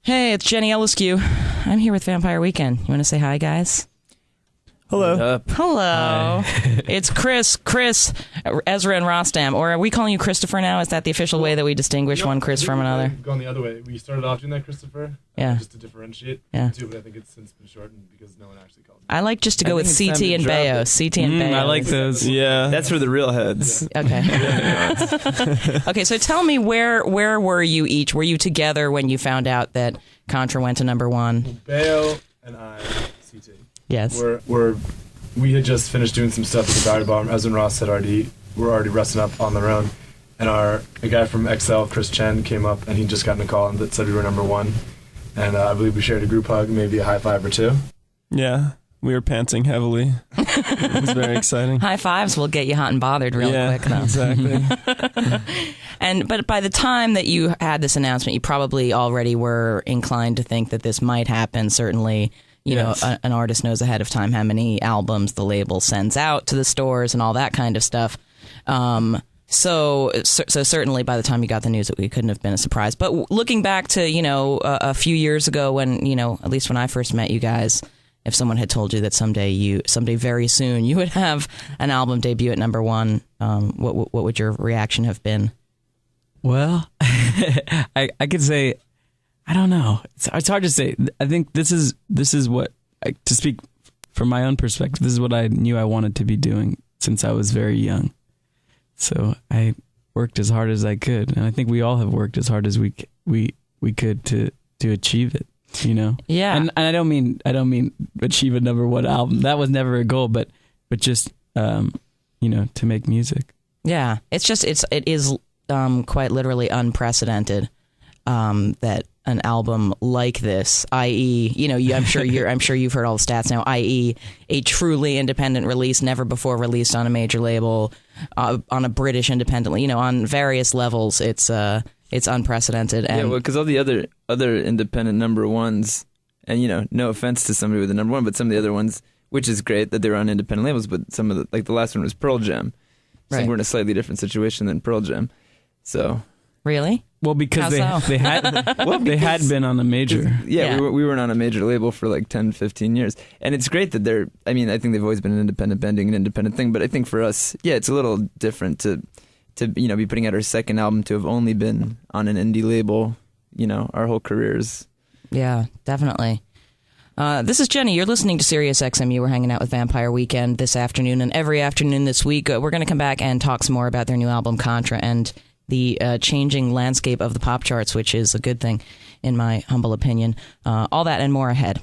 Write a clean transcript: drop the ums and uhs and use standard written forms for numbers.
Hey, it's Jenny Eliscu. I'm here with Vampire Weekend. You want to say hi, guys? Hello. Hello. It's Chris, Ezra, and Rostam. Or are we calling you Christopher now? Is that the official way that we distinguish one Chris from another? Going the other way. We started off doing that Christopher. Yeah. Just to differentiate. Yeah. Too, but I think it's since been shortened because no one actually calls me. I like just to go with CT and Bayo. CT and Bayo. I like those. Yeah. That's for the real heads. Okay. Okay, so tell me, where were you each? Were you together when you found out that Contra went to number one? Bayo and I, CT. Yes. We had just finished doing some stuff at the Bowery Bar. Ezra and Ross were already resting up on their own. And a guy from XL, Chris Chen, came up and he just got in a call and that said we were number one. And I believe we shared a group hug, maybe a high five or two. Yeah, we were panting heavily. It was very exciting. High fives will get you hot and bothered real quick, though. Exactly. But by the time that you had this announcement, you probably already were inclined to think that this might happen. Certainly, you know, an artist knows ahead of time how many albums the label sends out to the stores and all that kind of stuff. So certainly by the time you got the news, it couldn't have been a surprise. But looking back to, a few years ago when, at least when I first met you guys, if someone had told you that someday very soon you would have an album debut at number one, what would your reaction have been? Well, I could say, I don't know. It's hard to say. I think this is what, to speak from my own perspective, this is what I knew I wanted to be doing since I was very young. So I worked as hard as I could, and I think we all have worked as hard as we could to achieve it. Yeah. And I don't mean achieve a number one album. That was never a goal, but just to make music. Yeah, it is quite literally unprecedented that an album like this, i.e., I'm sure you've heard all the stats now, i.e., a truly independent release, never before released on a major label, on a British independently, on various levels. It's unprecedented. And because all the other independent number ones, and no offense to somebody with a number one, but some of the other ones, which is great that they're on independent labels, but some of the last one was Pearl Jam. So right. we're in a slightly different situation than Pearl Jam. So really. Well, because they had been on a major. Yeah. We weren't on a major label for like 10, 15 years. And it's great that I think they've always been an independent band doing an independent thing, but I think for us, it's a little different to be putting out our second album, to have only been on an indie label, our whole careers. Yeah, definitely. This is Jenny. You're listening to SiriusXMU. We're hanging out with Vampire Weekend this afternoon and every afternoon this week. We're going to come back and talk some more about their new album, Contra, and the changing landscape of the pop charts, which is a good thing, in my humble opinion. All that and more ahead.